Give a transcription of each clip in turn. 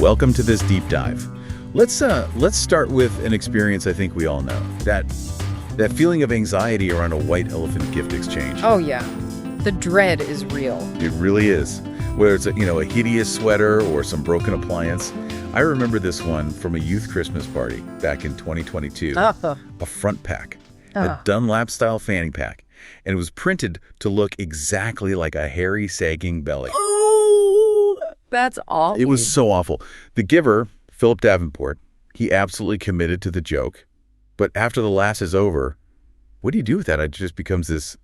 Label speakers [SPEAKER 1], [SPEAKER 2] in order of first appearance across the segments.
[SPEAKER 1] welcome to this deep dive. Let's start with an experience I think we all know. That feeling of anxiety around a white elephant gift exchange.
[SPEAKER 2] Oh yeah. The dread is real.
[SPEAKER 1] It really is. Whether it's a hideous sweater or some broken appliance. I remember this one from a youth Christmas party back in 2022. A front pack. A Dunlap-style fanny pack. And it was printed to look exactly like a hairy, sagging belly.
[SPEAKER 2] Oh, that's awful.
[SPEAKER 1] It was so awful. The giver, Philip Davenport, he absolutely committed to the joke. But after the laugh is over, what do you do with that? It just becomes this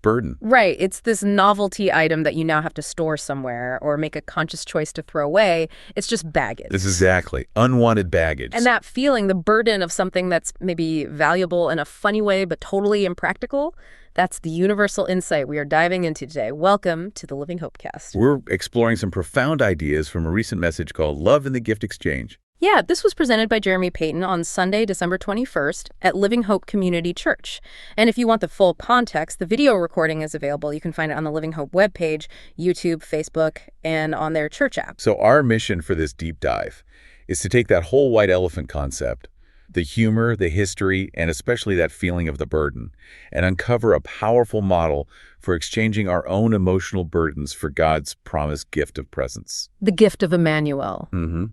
[SPEAKER 1] burden.
[SPEAKER 2] Right. It's this novelty item that you now have to store somewhere or make a conscious choice to throw away. It's just baggage.
[SPEAKER 1] This is exactly. Unwanted baggage.
[SPEAKER 2] And that feeling, the burden of something that's maybe valuable in a funny way but totally impractical, that's the universal insight we are diving into today. Welcome to the Living HopeCast.
[SPEAKER 1] We're exploring some profound ideas from a recent message called Love in the Gift Exchange.
[SPEAKER 2] Yeah, this was presented by Jeremy Payton on Sunday, December 21st at Living Hope Community Church. And if you want the full context, the video recording is available. You can find it on the Living Hope webpage, YouTube, Facebook, and on their church app.
[SPEAKER 1] So our mission for this deep dive is to take that whole white elephant concept, the humor, the history, and especially that feeling of the burden, and uncover a powerful model for exchanging our own emotional burdens for God's promised gift of presence.
[SPEAKER 2] The gift of Emmanuel.
[SPEAKER 1] Mm-hmm.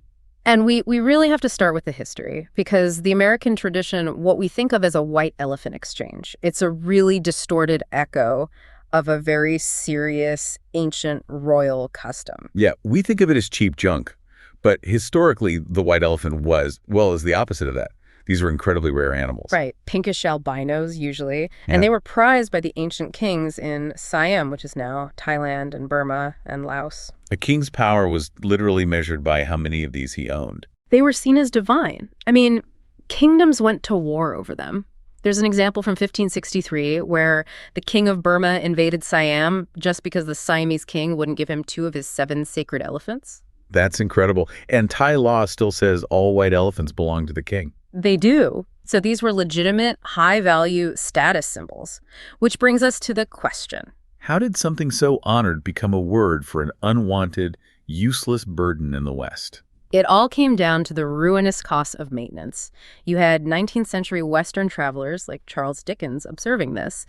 [SPEAKER 2] And we really have to start with the history, because the American tradition, what we think of as a white elephant exchange, it's a really distorted echo of a very serious, ancient royal custom.
[SPEAKER 1] Yeah, we think of it as cheap junk, but historically, the white elephant is the opposite of that. These were incredibly rare animals.
[SPEAKER 2] Right. Pinkish albinos, usually. And they were prized by the ancient kings in Siam, which is now Thailand and Burma and Laos.
[SPEAKER 1] A king's power was literally measured by how many of these he owned.
[SPEAKER 2] They were seen as divine. I mean, kingdoms went to war over them. There's an example from 1563 where the king of Burma invaded Siam just because the Siamese king wouldn't give him 2 of his 7 sacred elephants.
[SPEAKER 1] That's incredible. And Thai law still says all white elephants belong to the king.
[SPEAKER 2] They do. So these were legitimate, high-value status symbols, which brings us to the question.
[SPEAKER 1] How did something so honored become a word for an unwanted, useless burden in the West?
[SPEAKER 2] It all came down to the ruinous cost of maintenance. You had 19th century Western travelers like Charles Dickens observing this.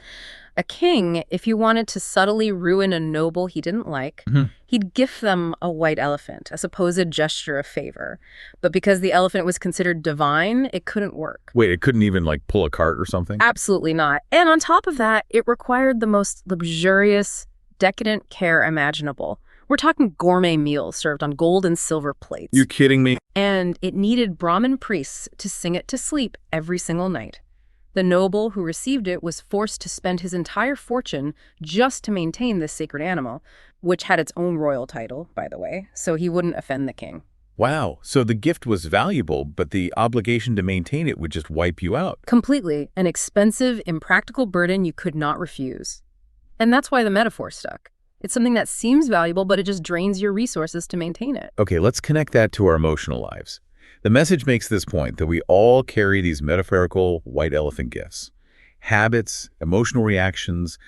[SPEAKER 2] A king, if you wanted to subtly ruin a noble he didn't like, he'd gift them a white elephant, a supposed gesture of favor. But because the elephant was considered divine, it couldn't work.
[SPEAKER 1] Wait, it couldn't even pull a cart or something?
[SPEAKER 2] Absolutely not. And on top of that, it required the most luxurious, decadent care imaginable. We're talking gourmet meals served on gold and silver plates.
[SPEAKER 1] You're kidding me?
[SPEAKER 2] And it needed Brahmin priests to sing it to sleep every single night. The noble who received it was forced to spend his entire fortune just to maintain this sacred animal, which had its own royal title, by the way, so he wouldn't offend the king.
[SPEAKER 1] Wow. So the gift was valuable, but the obligation to maintain it would just wipe you out.
[SPEAKER 2] Completely. An expensive, impractical burden you could not refuse. And that's why the metaphor stuck. It's something that seems valuable, but it just drains your resources to maintain it.
[SPEAKER 1] Okay, let's connect that to our emotional lives. The message makes this point that we all carry these metaphorical white elephant gifts. Habits, emotional reactions,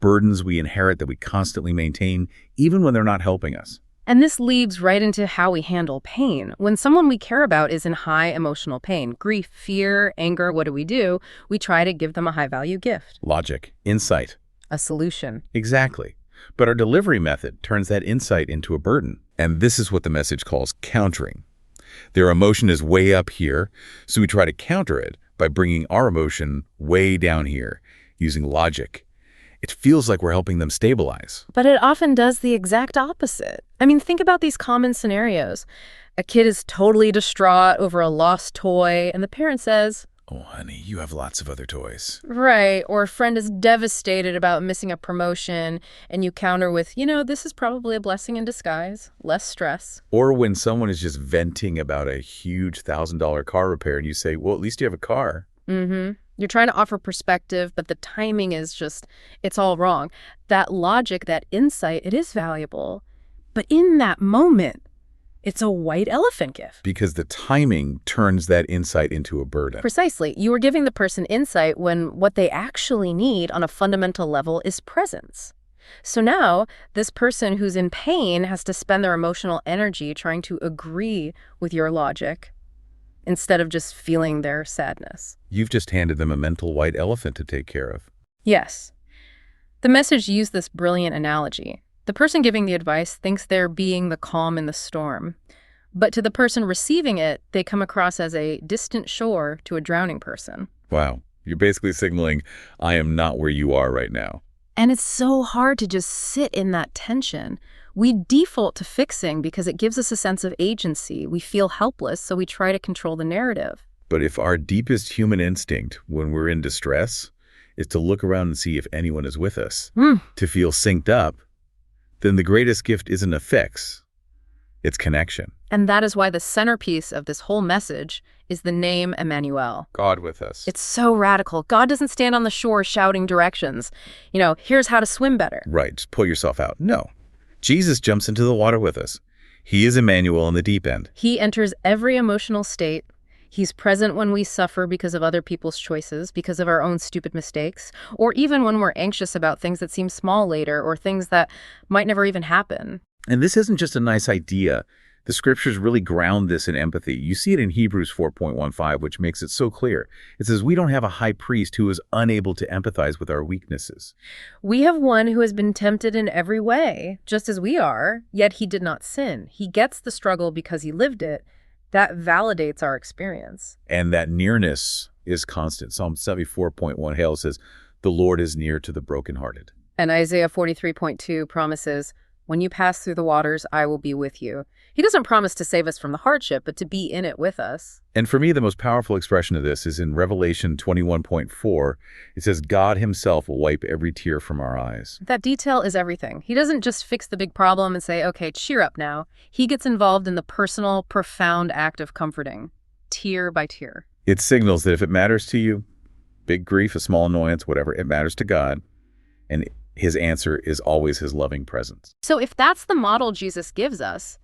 [SPEAKER 1] burdens we inherit that we constantly maintain, even when they're not helping us.
[SPEAKER 2] And this leads right into how we handle pain. When someone we care about is in high emotional pain, grief, fear, anger, what do? We try to give them a high-value gift.
[SPEAKER 1] Logic, insight.
[SPEAKER 2] A solution.
[SPEAKER 1] Exactly. But our delivery method turns that insight into a burden. And this is what the message calls countering. Their emotion is way up here, so we try to counter it by bringing our emotion way down here, using logic. It feels like we're helping them stabilize.
[SPEAKER 2] But it often does the exact opposite. I mean, think about these common scenarios. A kid is totally distraught over a lost toy, and the parent says,
[SPEAKER 1] "Oh, honey, you have lots of other toys."
[SPEAKER 2] Right. Or a friend is devastated about missing a promotion, and you counter with, this is probably a blessing in disguise, less stress.
[SPEAKER 1] Or when someone is just venting about a huge $1,000 car repair, and you say, well, at least you have a car.
[SPEAKER 2] Mm-hmm. You're trying to offer perspective, but the timing is it's all wrong. That logic, that insight, it is valuable. But in that moment, it's a white elephant gift.
[SPEAKER 1] Because the timing turns that insight into a burden.
[SPEAKER 2] Precisely. You are giving the person insight when what they actually need on a fundamental level is presence. So now, this person who's in pain has to spend their emotional energy trying to agree with your logic instead of just feeling their sadness.
[SPEAKER 1] You've just handed them a mental white elephant to take care of.
[SPEAKER 2] Yes. The message used this brilliant analogy. The person giving the advice thinks they're being the calm in the storm. But to the person receiving it, they come across as a distant shore to a drowning person.
[SPEAKER 1] Wow. You're basically signaling, I am not where you are right now.
[SPEAKER 2] And it's so hard to just sit in that tension. We default to fixing because it gives us a sense of agency. We feel helpless, so we try to control the narrative.
[SPEAKER 1] But if our deepest human instinct when we're in distress is to look around and see if anyone is with us, to feel synced up, then the greatest gift isn't a fix. It's connection.
[SPEAKER 2] And that is why the centerpiece of this whole message is the name Emmanuel.
[SPEAKER 1] God with us.
[SPEAKER 2] It's so radical. God doesn't stand on the shore shouting directions. Here's how to swim better.
[SPEAKER 1] Right, just pull yourself out. No. Jesus jumps into the water with us. He is Emmanuel in the deep end.
[SPEAKER 2] He enters every emotional state. He's present when we suffer because of other people's choices, because of our own stupid mistakes, or even when we're anxious about things that seem small later or things that might never even happen.
[SPEAKER 1] And this isn't just a nice idea. The scriptures really ground this in empathy. You see it in Hebrews 4.15, which makes it so clear. It says, we don't have a high priest who is unable to empathize with our weaknesses.
[SPEAKER 2] We have one who has been tempted in every way, just as we are, yet he did not sin. He gets the struggle because he lived it. That validates our experience.
[SPEAKER 1] And that nearness is constant. Psalm 74.1 Hail says, the Lord is near to the brokenhearted.
[SPEAKER 2] And Isaiah 43.2 promises, when you pass through the waters, I will be with you. He doesn't promise to save us from the hardship, but to be in it with us.
[SPEAKER 1] And for me, the most powerful expression of this is in Revelation 21.4. It says, God himself will wipe every tear from our eyes.
[SPEAKER 2] That detail is everything. He doesn't just fix the big problem and say, okay, cheer up now. He gets involved in the personal, profound act of comforting, tear by tear.
[SPEAKER 1] It signals that if it matters to you, big grief, a small annoyance, whatever, it matters to God. And his answer is always his loving presence.
[SPEAKER 2] So if that's the model Jesus gives us,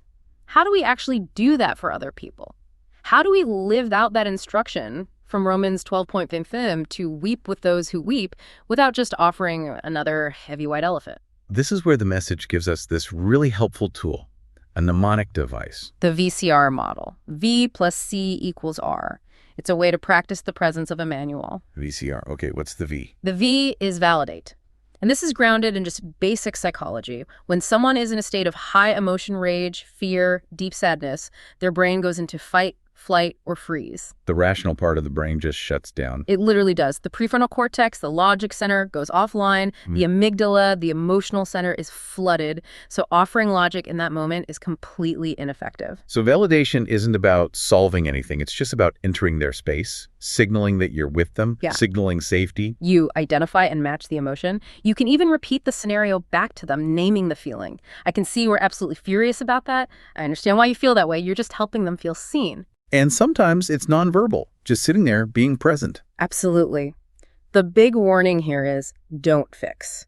[SPEAKER 2] how do we actually do that for other people? How do we live out that instruction from Romans 12.15 to weep with those who weep without just offering another heavy white elephant?
[SPEAKER 1] This is where the message gives us this really helpful tool, a mnemonic device.
[SPEAKER 2] The VCR model. V plus C equals R. It's a way to practice the presence of Emmanuel.
[SPEAKER 1] VCR. Okay, what's the V?
[SPEAKER 2] The V is validate. And this is grounded in just basic psychology. When someone is in a state of high emotion, rage, fear, deep sadness, their brain goes into fight, flight, or freeze.
[SPEAKER 1] The rational part of the brain just shuts down.
[SPEAKER 2] It literally does. The prefrontal cortex, the logic center, goes offline. The amygdala, the emotional center, is flooded. So offering logic in that moment is completely ineffective.
[SPEAKER 1] So validation isn't about solving anything. It's just about entering their space, signaling that you're with them, signaling safety.
[SPEAKER 2] You identify and match the emotion. You can even repeat the scenario back to them, naming the feeling. I can see you were absolutely furious about that. I understand why you feel that way. You're just helping them feel seen.
[SPEAKER 1] And sometimes it's nonverbal, just sitting there being present.
[SPEAKER 2] Absolutely. The big warning here is don't fix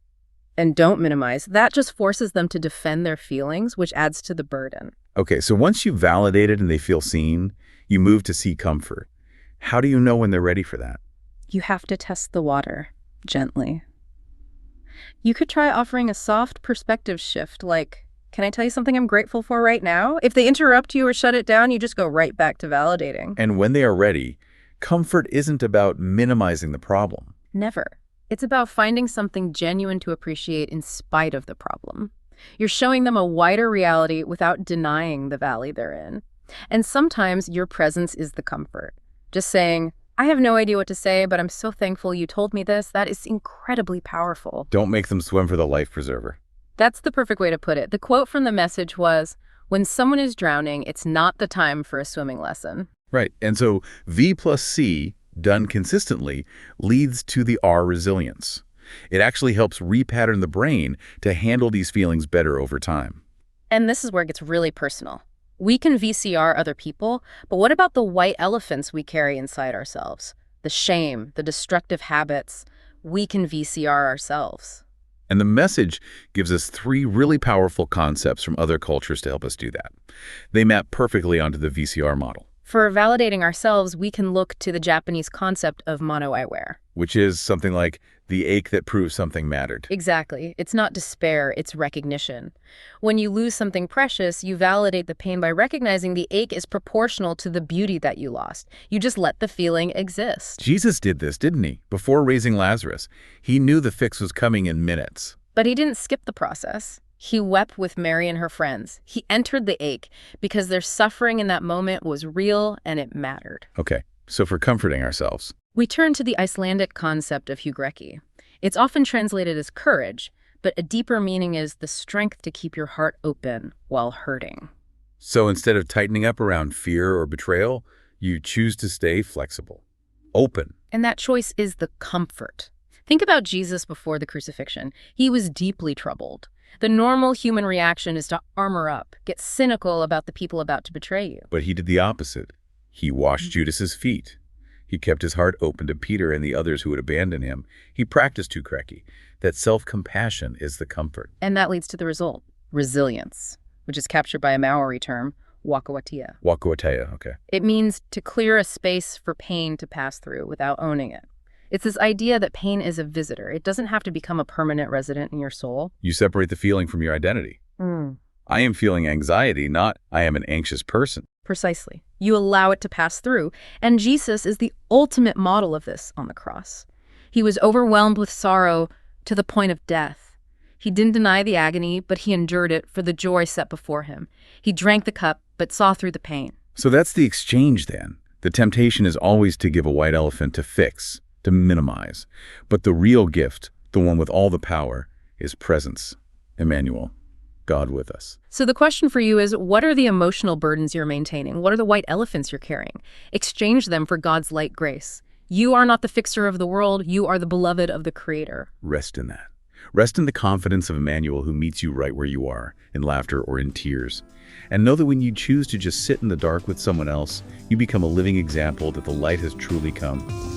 [SPEAKER 2] and don't minimize. That just forces them to defend their feelings, which adds to the burden.
[SPEAKER 1] Okay, so once you've validated and they feel seen, you move to seek comfort. How do you know when they're ready for that?
[SPEAKER 2] You have to test the water gently. You could try offering a soft perspective shift, like, can I tell you something I'm grateful for right now? If they interrupt you or shut it down, you just go right back to validating.
[SPEAKER 1] And when they are ready, comfort isn't about minimizing the problem.
[SPEAKER 2] Never. It's about finding something genuine to appreciate in spite of the problem. You're showing them a wider reality without denying the valley they're in. And sometimes your presence is the comfort. Just saying, I have no idea what to say, but I'm so thankful you told me this. That is incredibly powerful.
[SPEAKER 1] Don't make them swim for the life preserver.
[SPEAKER 2] That's the perfect way to put it. The quote from the message was, when someone is drowning, it's not the time for a swimming lesson.
[SPEAKER 1] Right. And so V plus C, done consistently, leads to the R resilience. It actually helps repattern the brain to handle these feelings better over time.
[SPEAKER 2] And this is where it gets really personal. We can VCR other people, but what about the white elephants we carry inside ourselves? The shame, the destructive habits. We can VCR ourselves.
[SPEAKER 1] And the message gives us 3 really powerful concepts from other cultures to help us do that. They map perfectly onto the VCR model.
[SPEAKER 2] For validating ourselves, we can look to the Japanese concept of mono-iware.
[SPEAKER 1] Which is something like the ache that proves something mattered.
[SPEAKER 2] Exactly. It's not despair, it's recognition. When you lose something precious, you validate the pain by recognizing the ache is proportional to the beauty that you lost. You just let the feeling exist.
[SPEAKER 1] Jesus did this, didn't he? Before raising Lazarus, he knew the fix was coming in minutes.
[SPEAKER 2] But he didn't skip the process. He wept with Mary and her friends. He entered the ache because their suffering in that moment was real and it mattered.
[SPEAKER 1] Okay, so for comforting ourselves,
[SPEAKER 2] we turn to the Icelandic concept of hugrekki. It's often translated as courage, but a deeper meaning is the strength to keep your heart open while hurting.
[SPEAKER 1] So instead of tightening up around fear or betrayal, you choose to stay flexible, open.
[SPEAKER 2] And that choice is the comfort. Think about Jesus before the crucifixion. He was deeply troubled. The normal human reaction is to armor up, get cynical about the people about to betray you.
[SPEAKER 1] But he did the opposite. He washed Judas's feet. He kept his heart open to Peter and the others who would abandon him. He practiced hugrekki. That self-compassion is the comfort.
[SPEAKER 2] And that leads to the result, resilience, which is captured by a Maori term, whakawātea.
[SPEAKER 1] Whakawātea, okay.
[SPEAKER 2] It means to clear a space for pain to pass through without owning it. It's this idea that pain is a visitor. It doesn't have to become a permanent resident in your soul.
[SPEAKER 1] You separate the feeling from your identity. I am feeling anxiety, not I am an anxious person.
[SPEAKER 2] Precisely. You allow it to pass through. And Jesus is the ultimate model of this on the cross. He was overwhelmed with sorrow to the point of death. He didn't deny the agony, but he endured it for the joy set before him. He drank the cup, but saw through the pain.
[SPEAKER 1] So that's the exchange then. The temptation is always to give a white elephant to fix, to minimize. But the real gift, the one with all the power, is presence. Emmanuel, God with us.
[SPEAKER 2] So the question for you is, what are the emotional burdens you're maintaining? What are the white elephants you're carrying? Exchange them for God's light grace. You are not the fixer of the world. You are the beloved of the Creator.
[SPEAKER 1] Rest in that. Rest in the confidence of Emmanuel who meets you right where you are, in laughter or in tears. And know that when you choose to just sit in the dark with someone else, you become a living example that the light has truly come.